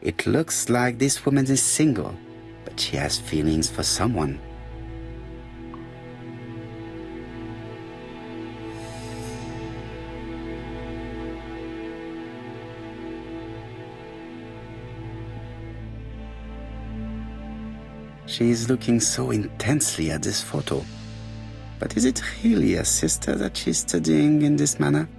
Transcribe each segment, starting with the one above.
It looks like this woman is single, but she has feelings for someone. She is looking so intensely at this photo. But is it really a sister that she's studying in this manner?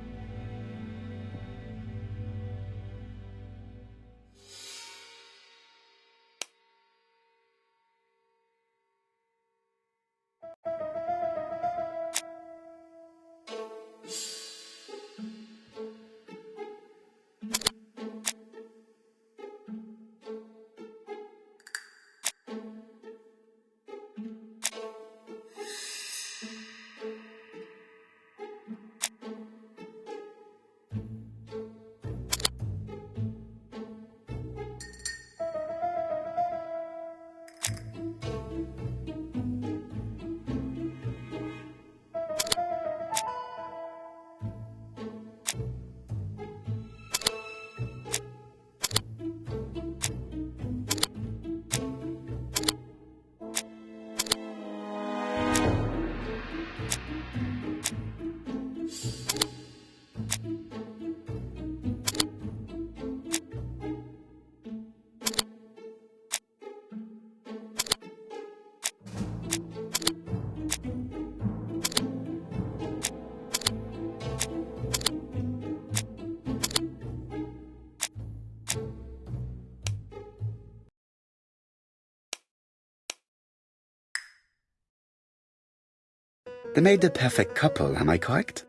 They made the perfect couple, am I correct?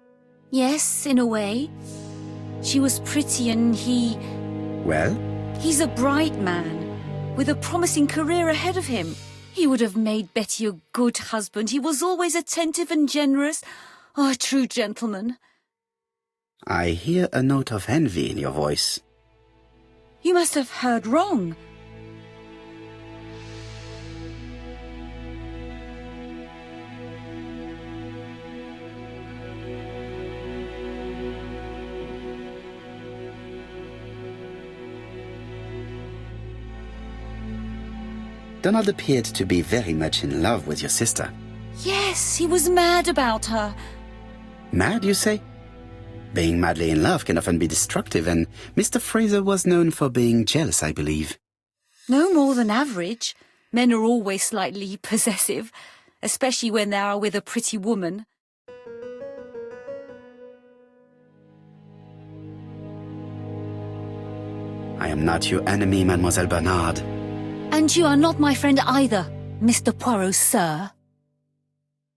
Yes, in a way. She was pretty and he... Well? He's a bright man, with a promising career ahead of him. He would have made Betty a good husband. He was always attentive and generous. Oh, a true gentleman. I hear a note of envy in your voice. You must have heard wrong. Donald appeared to be very much in love with your sister. Yes, he was mad about her. Mad, you say? Being madly in love can often be destructive, and Mr. Fraser was known for being jealous, I believe. No more than average. Men are always slightly possessive, especially when they are with a pretty woman. I am not your enemy, Mademoiselle Bernard. And you are not my friend either, Mr. Poirot, sir.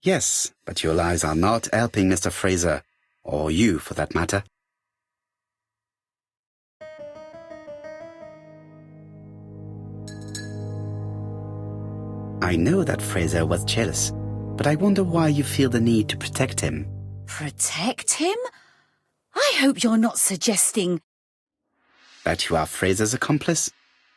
Yes, but your lies are not helping Mr. Fraser, or you for that matter. I know that Fraser was jealous, but I wonder why you feel the need to protect him. Protect him? I hope you're not suggesting... That you are Fraser's accomplice?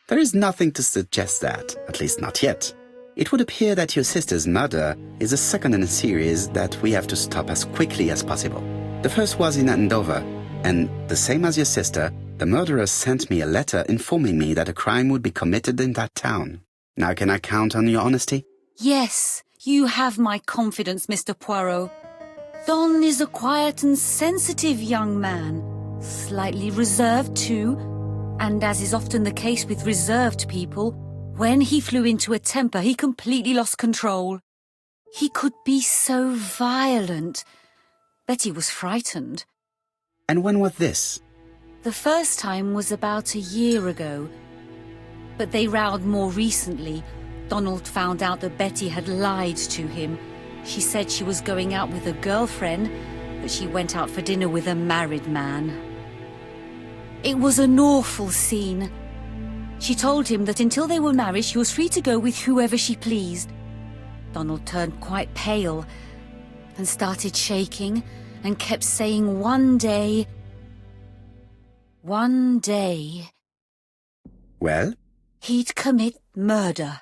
There is nothing to suggest that, at least not yet. It would appear that your sister's murder is the second in a series that we have to stop as quickly as possible. The first was in Andover, and the same as your sister, the murderer sent me a letter informing me that a crime would be committed in that town. Now can I count on your honesty? Yes, you have my confidence, Mr. Poirot. Don is a quiet and sensitive young man, slightly reserved too, and as is often the case with reserved people, when he flew into a temper, he completely lost control. He could be so violent. Betty was frightened. And when was this? The first time was about a year ago. But they rowed more recently. Donald found out that Betty had lied to him. She said she was going out with a girlfriend, but she went out for dinner with a married man. It was an awful scene. She told him that until they were married, she was free to go with whoever she pleased. Donald turned quite pale and started shaking and kept saying one day... Well? He'd commit murder.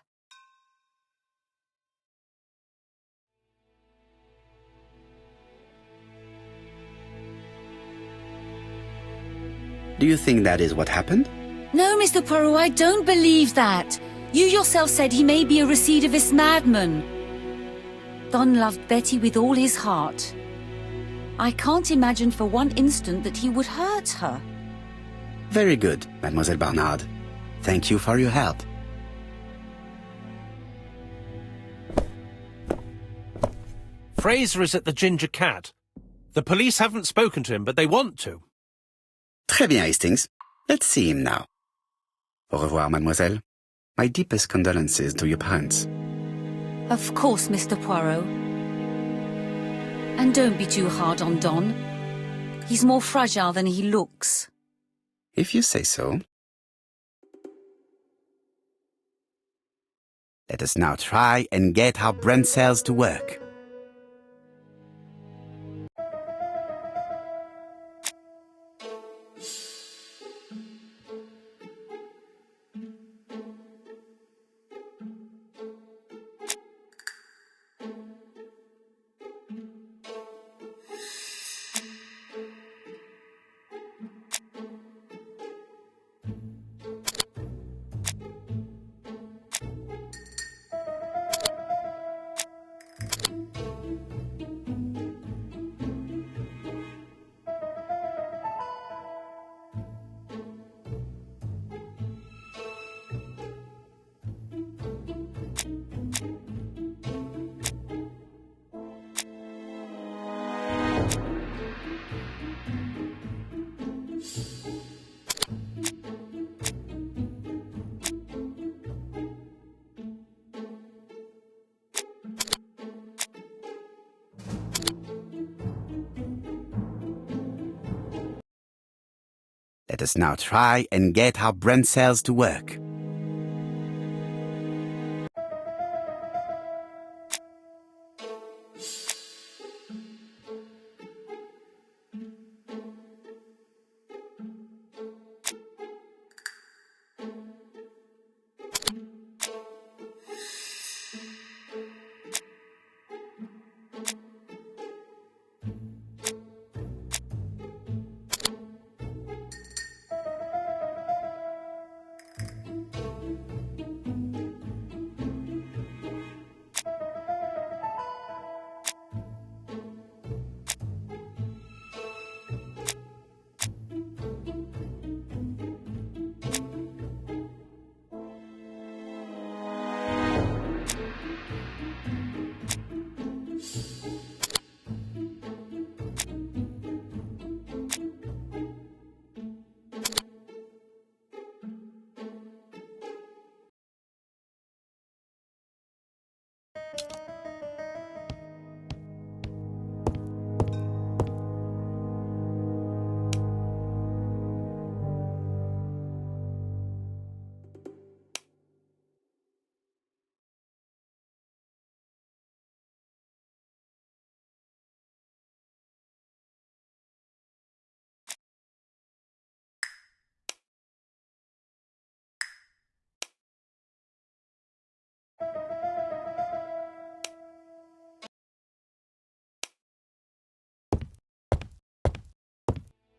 Do you think that is what happened? No, Mr. Poirot, I don't believe that. You yourself said he may be a recidivist madman. Don loved Betty with all his heart. I can't imagine for one instant that he would hurt her. Very good, Mademoiselle Barnard. Thank you for your help. Fraser is at the Ginger Cat. The police haven't spoken to him, but they want to. Très bien, Hastings. Let's see him now. Au revoir, mademoiselle. My deepest condolences to your parents. Of course, Mr. Poirot. And don't be too hard on Don. He's more fragile than he looks. If you say so. Let us now try and get our brain cells to work. Let us now try and get our brain cells to work.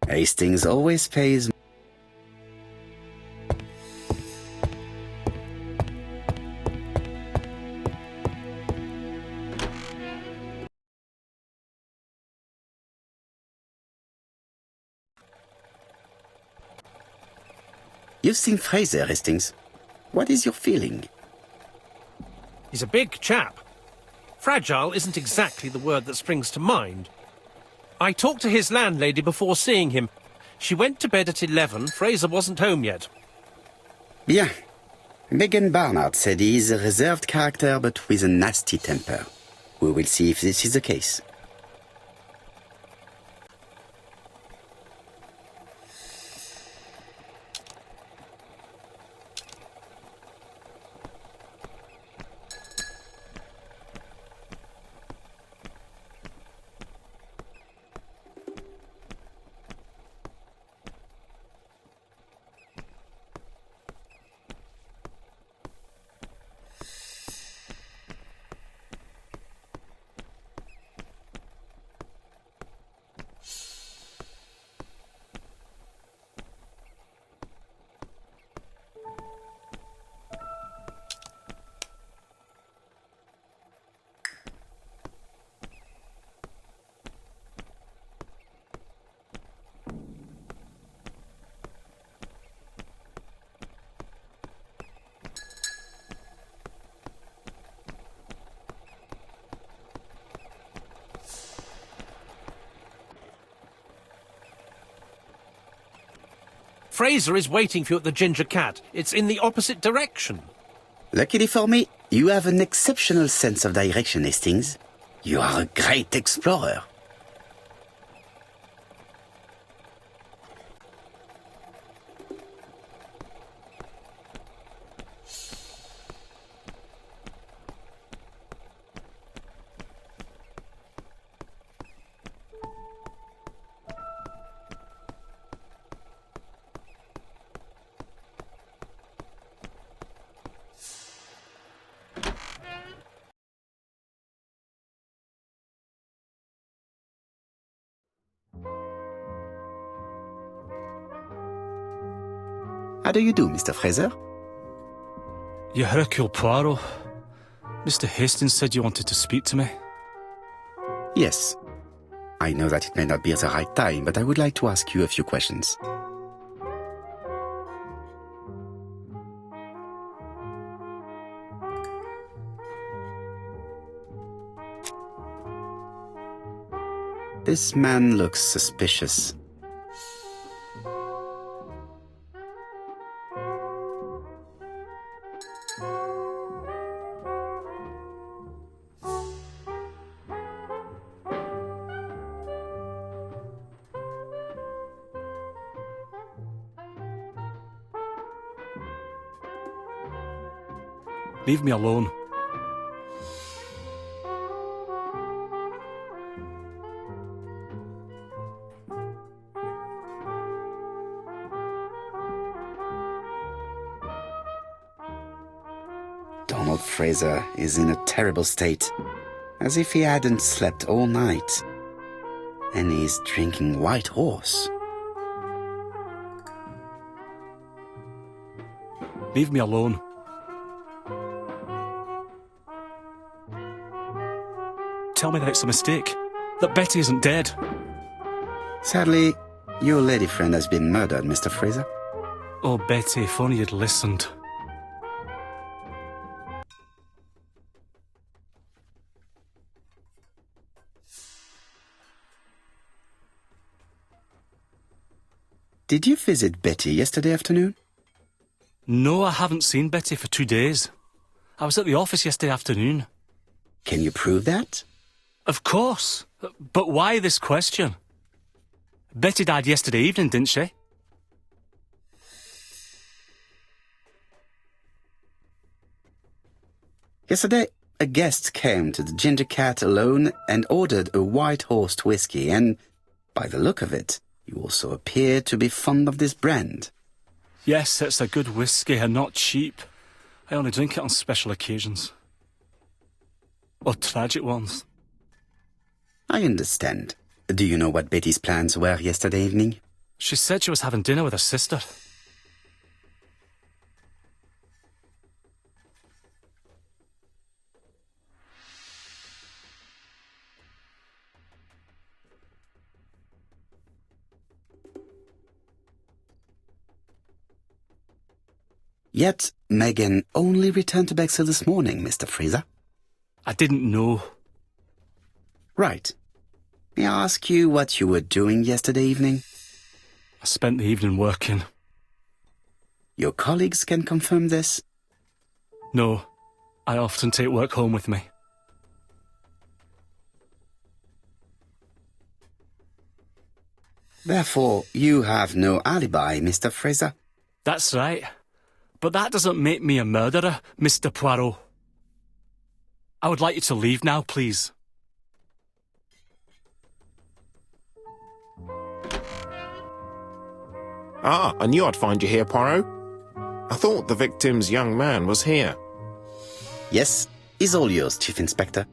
Hastings always pays. You've seen Fraser, Hastings. What is your feeling? He's a big chap. Fragile isn't exactly the word that springs to mind. I talked to his landlady before seeing him. She went to bed at 11. Fraser wasn't home yet. Bien. Megan Barnard said he is a reserved character but with a nasty temper. We will see if this is the case. Fraser is waiting for you at the Ginger Cat. It's in the opposite direction. Luckily for me, you have an exceptional sense of direction, Hastings. You are a great explorer. How do you do, Mr. Fraser? You're Hercule Poirot. Mr. Hastings said you wanted to speak to me. Yes. I know that it may not be the right time, but I would like to ask you a few questions. This man looks suspicious. Leave me alone. Donald Fraser is in a terrible state, as if he hadn't slept all night. And he's drinking White Horse. Leave me alone. Tell me that it's a mistake, that Betty isn't dead. Sadly, your lady friend has been murdered, Mr. Fraser. Oh, Betty, if only you'd listened. Did you visit Betty yesterday afternoon? No, I haven't seen Betty for 2 days. I was at the office yesterday afternoon. Can you prove that? Of course. But why this question? Betty died yesterday evening, didn't she? Yesterday, a guest came to the Ginger Cat alone and ordered a White Horse whiskey, and by the look of it, you also appear to be fond of this brand. Yes, it's a good whiskey and not cheap. I only drink it on special occasions. Or tragic ones. I understand. Do you know what Betty's plans were yesterday evening? She said she was having dinner with her sister. Yet, Megan only returned to Bexhill this morning, Mr. Fraser. I didn't know. Right. May I ask you what you were doing yesterday evening? I spent the evening working. Your colleagues can confirm this? No, I often take work home with me. Therefore, you have no alibi, Mr. Fraser. That's right. But that doesn't make me a murderer, Mr. Poirot. I would like you to leave now, please. Ah, I knew I'd find you here, Poirot. I thought the victim's young man was here. Yes, he's all yours, Chief Inspector.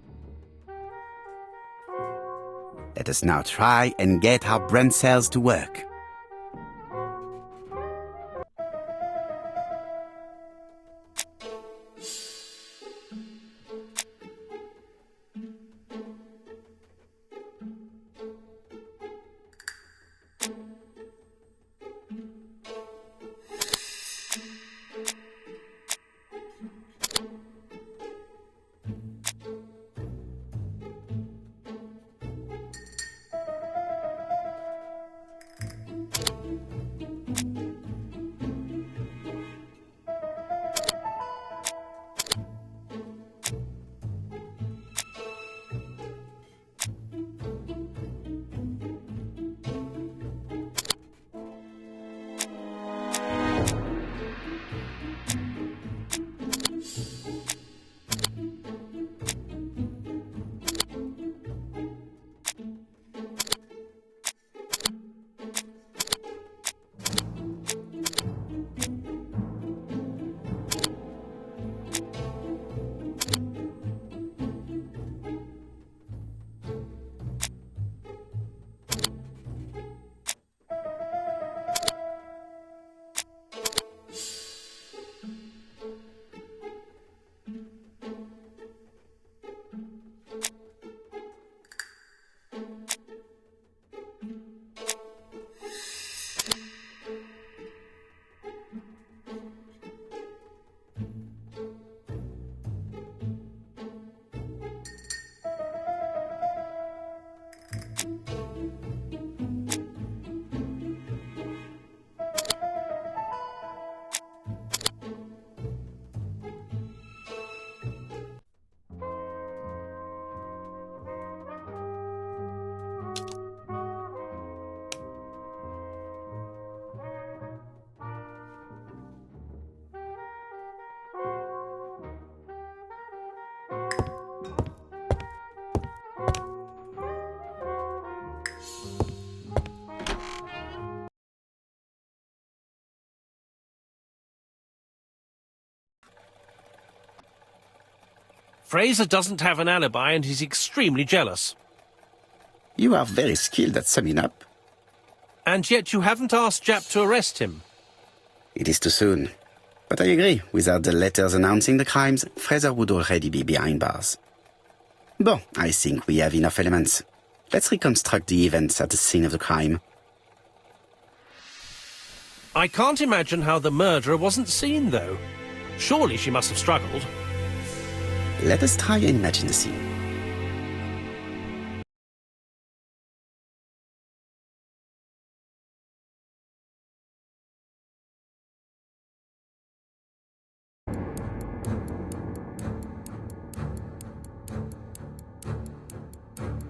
Let us now try and get our brain cells to work. Fraser doesn't have an alibi and he's extremely jealous. You are very skilled at summing up. And yet you haven't asked Jap to arrest him. It is too soon. But I agree, without the letters announcing the crimes, Fraser would already be behind bars. Bon, I think we have enough elements. Let's reconstruct the events at the scene of the crime. I can't imagine how the murderer wasn't seen, though. Surely she must have struggled. Let us try and imagine the scene.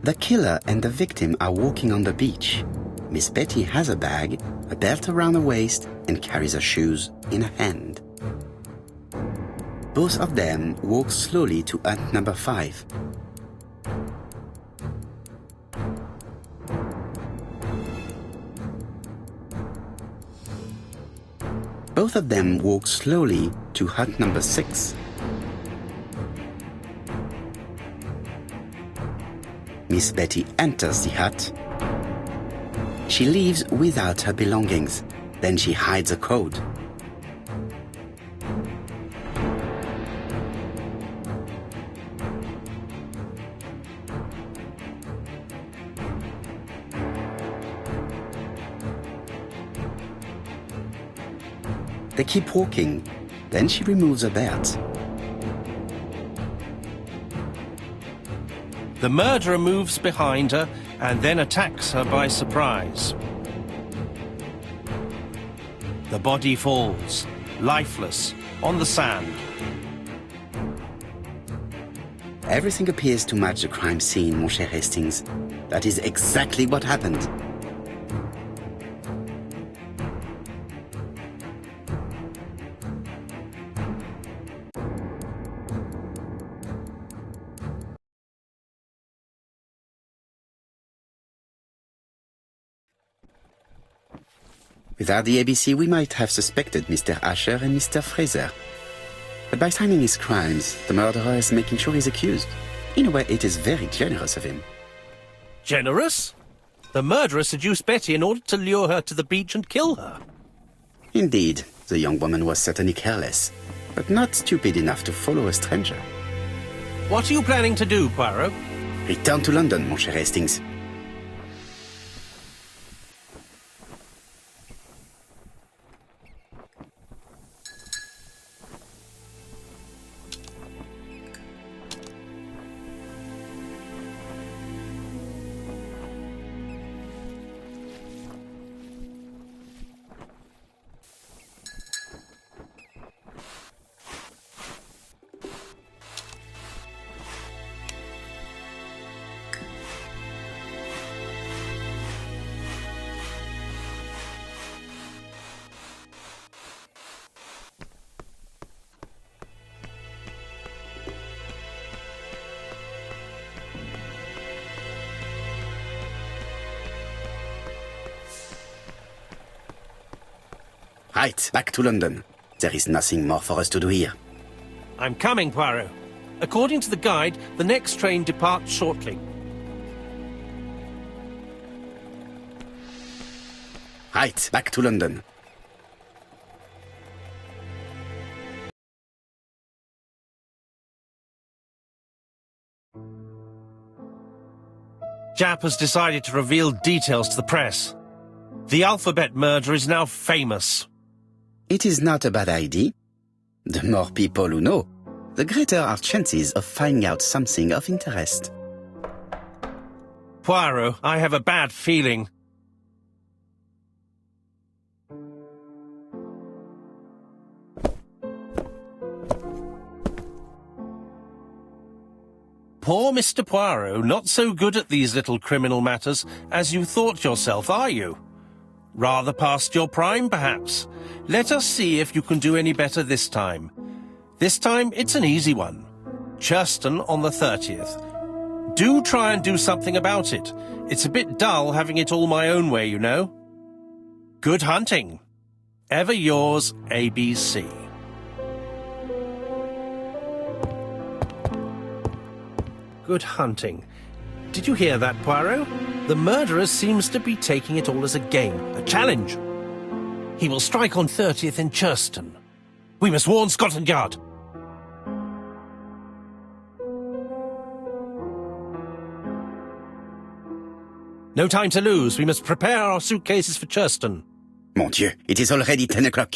The killer and the victim are walking on the beach. Miss Betty has a bag, a belt around her waist, and carries her shoes in her hand. Both of them walk slowly to hut number 5. Both of them walk slowly to hut number 6. Miss Betty enters the hut. She leaves without her belongings. Then she hides a code. They keep walking. Then she removes her belt. The murderer moves behind her and then attacks her by surprise. The body falls, lifeless, on the sand. Everything appears to match the crime scene, mon cher Hastings. That is exactly what happened. Without the ABC, we might have suspected Mr. Asher and Mr. Fraser. But by signing his crimes, the murderer is making sure he's accused. In a way, it is very generous of him. Generous? The murderer seduced Betty in order to lure her to the beach and kill her. Indeed, the young woman was certainly careless, but not stupid enough to follow a stranger. What are you planning to do, Poirot? Return to London, mon cher Hastings. Right, back to London. There is nothing more for us to do here. I'm coming, Poirot. According to the guide, the next train departs shortly. Right, back to London. Jap has decided to reveal details to the press. The alphabet murder is now famous. It is not a bad idea. The more people who know, the greater our chances of finding out something of interest. Poirot, I have a bad feeling. Poor Mr. Poirot, not so good at these little criminal matters as you thought yourself, are you? Rather past your prime, perhaps. Let us see if you can do any better this time. This time, it's an easy one. Churston on the 30th. Do try and do something about it. It's a bit dull having it all my own way, you know. Good hunting. Ever yours, ABC. Good hunting. Did you hear that, Poirot? The murderer seems to be taking it all as a game, a challenge. He will strike on 30th in Churston. We must warn Scotland Yard. No time to lose. We must prepare our suitcases for Churston. Mon Dieu, it is already 10 o'clock.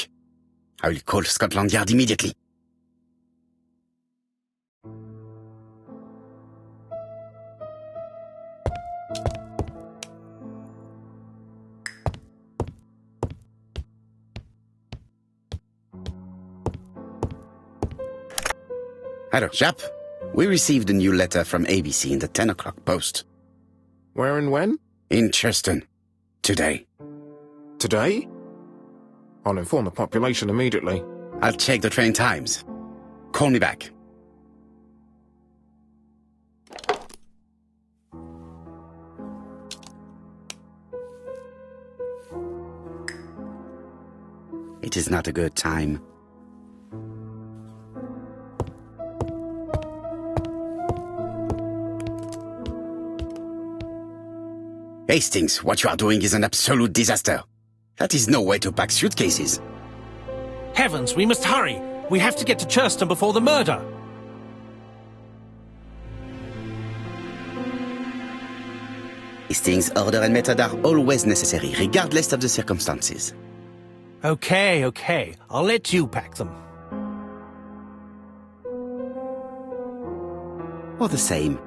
I will call Scotland Yard immediately. Hello, Jap. We received a new letter from ABC in the 10 o'clock post. Where and when? In Churston. Today. Today? I'll inform the population immediately. I'll check the train times. Call me back. It is not a good time. Hastings, what you are doing is an absolute disaster. That is no way to pack suitcases. Heavens, we must hurry. We have to get to Churston before the murder. Hastings' order and method are always necessary, regardless of the circumstances. Okay. I'll let you pack them. All the same,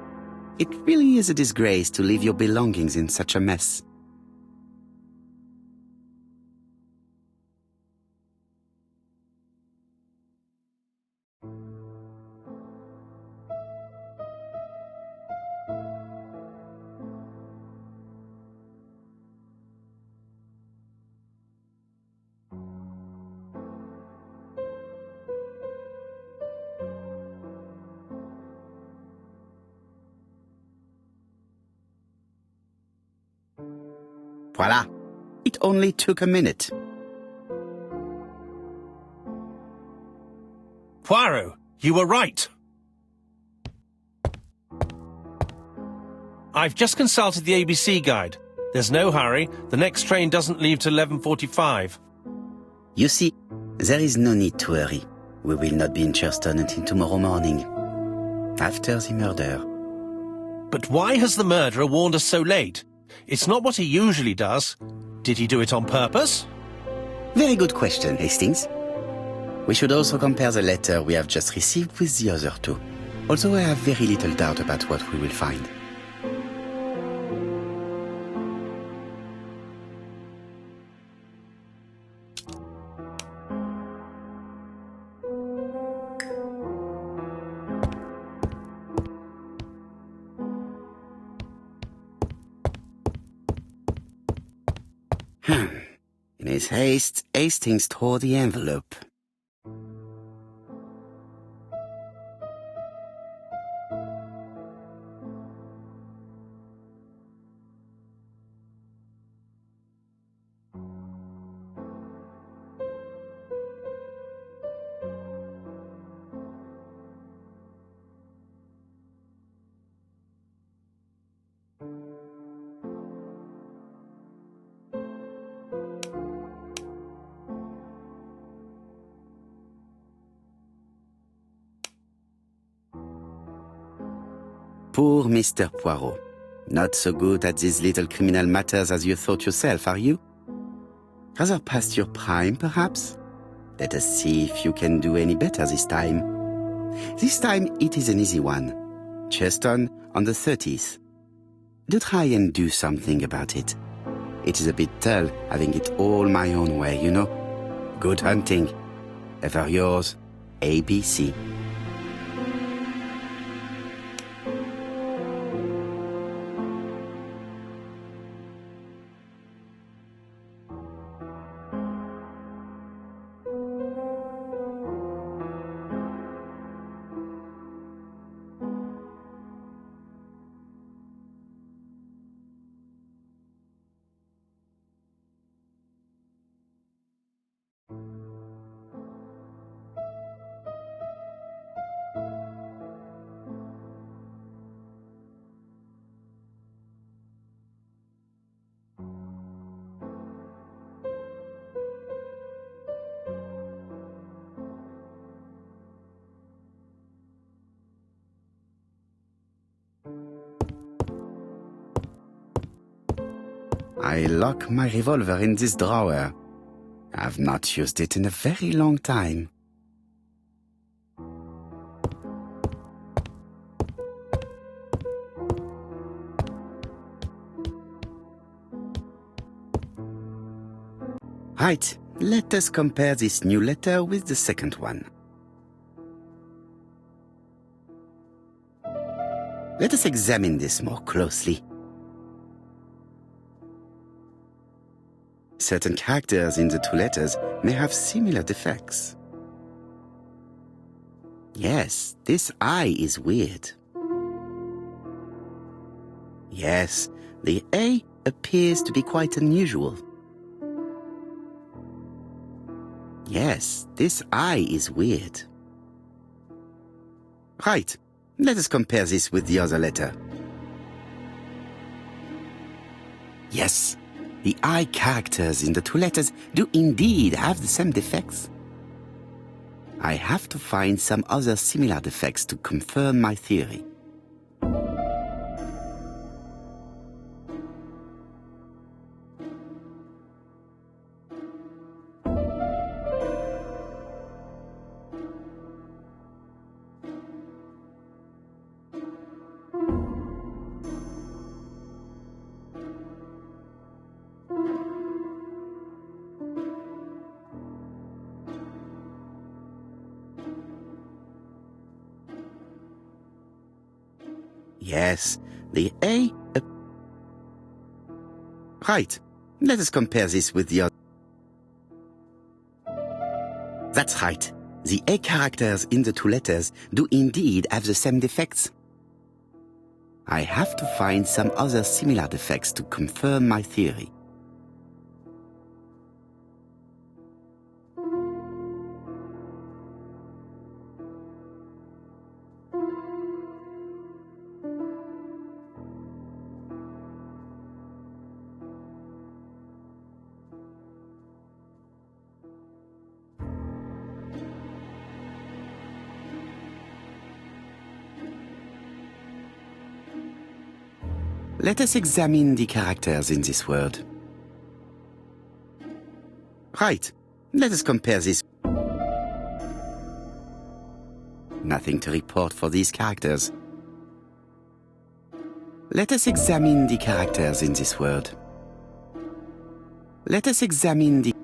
it really is a disgrace to leave your belongings in such a mess. Voila! It only took a minute. Poirot, you were right. I've just consulted the ABC guide. There's no hurry. The next train doesn't leave till 11:45. You see, there is no need to hurry. We will not be in Churston until tomorrow morning, after the murder. But why has the murderer warned us so late? It's not what he usually does. Did he do it on purpose? Very good question, Hastings. We should also compare the letter we have just received with the other two, although I have very little doubt about what we will find. In his haste, Hastings tore the envelope. Poor Mr. Poirot. Not so good at these little criminal matters as you thought yourself, are you? Rather past your prime, perhaps? Let us see if you can do any better this time. This time it is an easy one. Churston on the 30th. Do try and do something about it. It is a bit dull having it all my own way, you know. Good hunting. Ever yours, ABC. I lock my revolver in this drawer. I've not used it in a very long time. Right, let us compare this new letter with the second one. Let us examine this more closely. Certain characters in the two letters may have similar defects. Yes, this I is weird. Yes, the A appears to be quite unusual. Yes, this I is weird. Right, let us compare this with the other letter. Yes, the I characters in the two letters do indeed have the same defects. I have to find some other similar defects to confirm my theory. Yes, the A... Right, let us compare this with the other... That's right. The A characters in the two letters do indeed have the same defects. I have to find some other similar defects to confirm my theory. Let us examine the characters in this word. Right, let us compare this. Nothing to report for these characters. Let us examine the characters in this word. Let us examine the...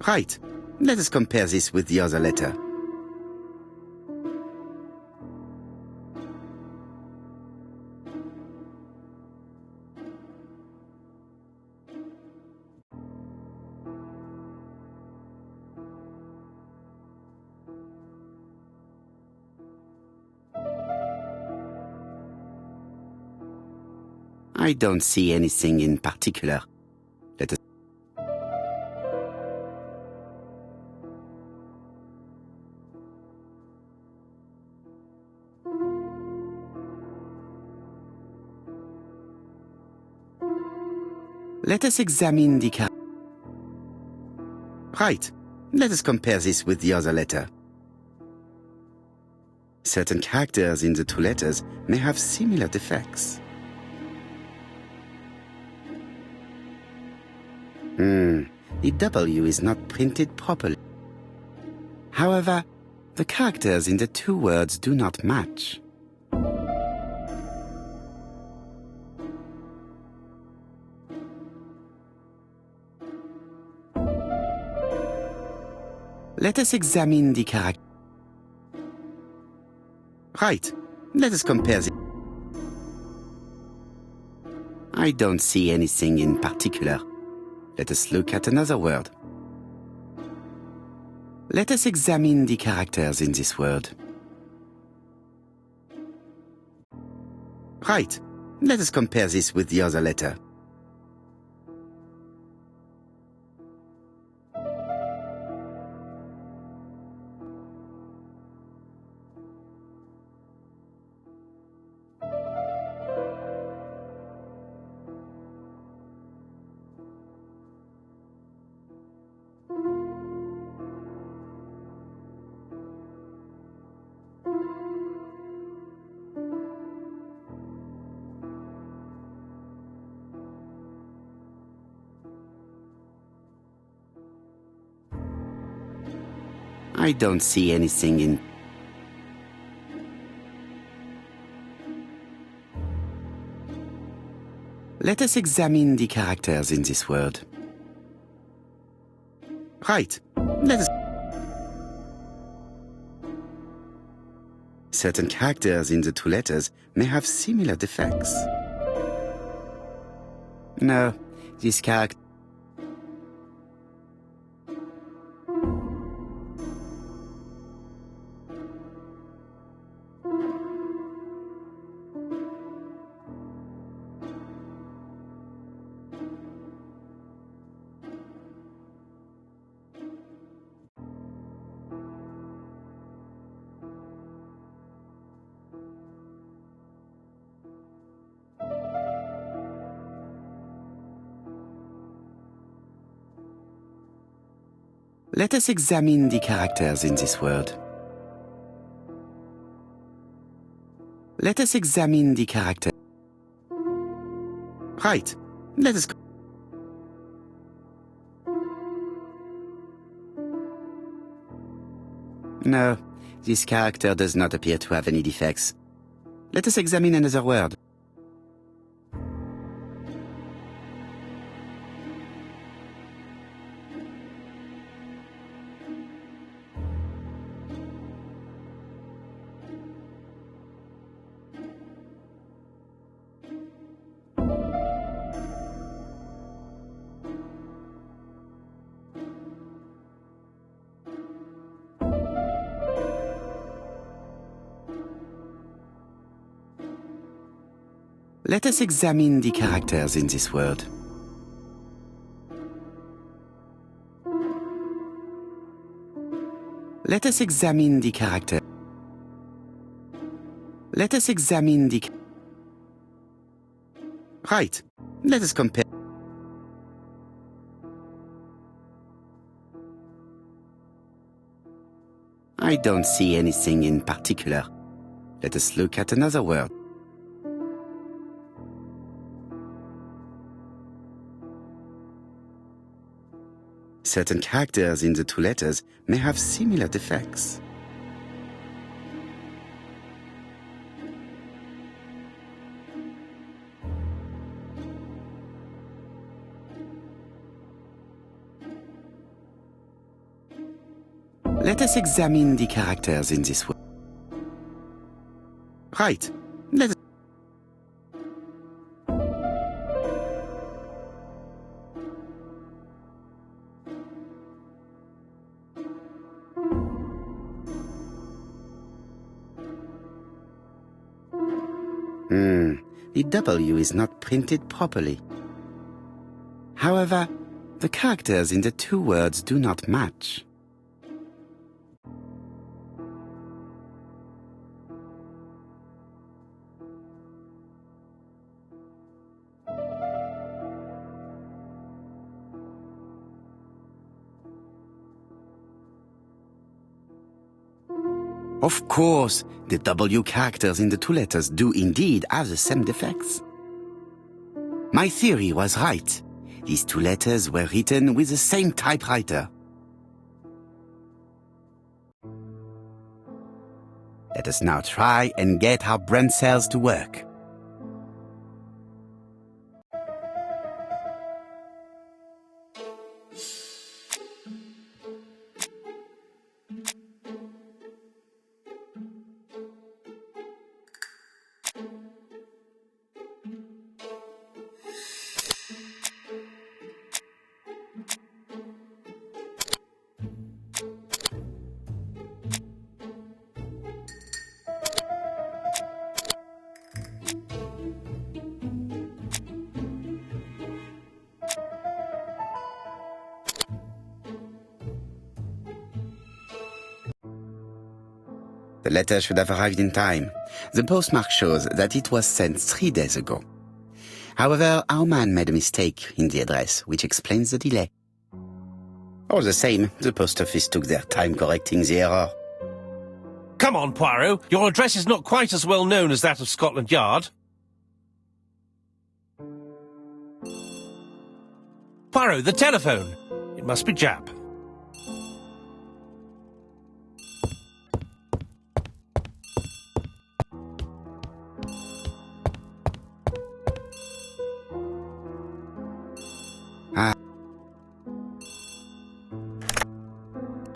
Right, let us compare this with the other letter. I don't see anything in particular. Let us... Let us examine the character. Right, let us compare this with the other letter. Certain characters in the two letters may have similar defects. The W is not printed properly. However, the characters in the two words do not match. Let us examine the character. Right, let us compare the... I don't see anything in particular. Let us look at another word. Let us examine the characters in this word. Right, let us compare this with the other letter. I don't see anything in... Let us examine the characters in this word. Right. Let us... Certain characters in the two letters may have similar defects. No, this character... Let us examine the characters in this word. Let us examine the character. Right. Let us... No, this character does not appear to have any defects. Let us examine another word. Let us examine the characters in this word. Let us examine the character. Let us examine the... Right. Let us compare. I don't see anything in particular. Let us look at another word. Certain characters in the two letters may have similar defects. Let us examine the characters in this word. Right. Let us... The W is not printed properly. However, the characters in the two words do not match. Of course, the W characters in the two letters do indeed have the same defects. My theory was right. These two letters were written with the same typewriter. Let us now try and get our brain cells to work. The letter should have arrived in time. The postmark shows that it was sent 3 days ago. However, our man made a mistake in the address, which explains the delay. All the same, the post office took their time correcting the error. Come on, Poirot. Your address is not quite as well known as that of Scotland Yard. Poirot, the telephone. It must be Jap.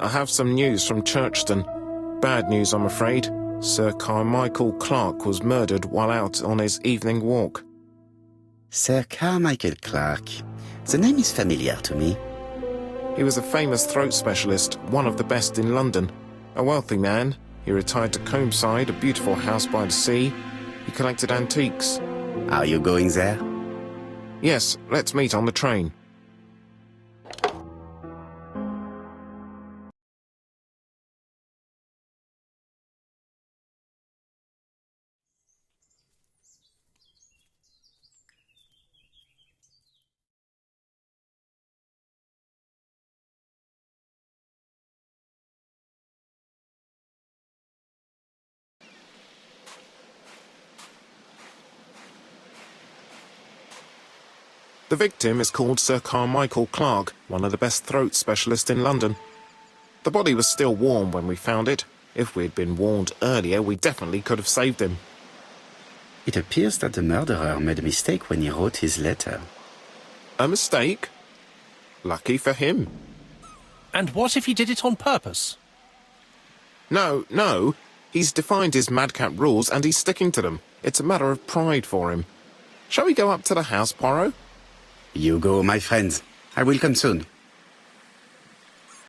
I have some news from Churchton. Bad news, I'm afraid. Sir Carmichael Clark was murdered while out on his evening walk. Sir Carmichael Clark. The name is familiar to me. He was a famous throat specialist, one of the best in London. A wealthy man, he retired to Combside, a beautiful house by the sea. He collected antiques. Are you going there? Yes, let's meet on the train. The victim is called Sir Carmichael Clark, one of the best throat specialists in London. The body was still warm when we found it. If we'd been warned earlier, we definitely could have saved him. It appears that the murderer made a mistake when he wrote his letter. A mistake? Lucky for him. And what if he did it on purpose? No. He's defined his madcap rules and he's sticking to them. It's a matter of pride for him. Shall we go up to the house, Poirot? You go, my friends. I will come soon.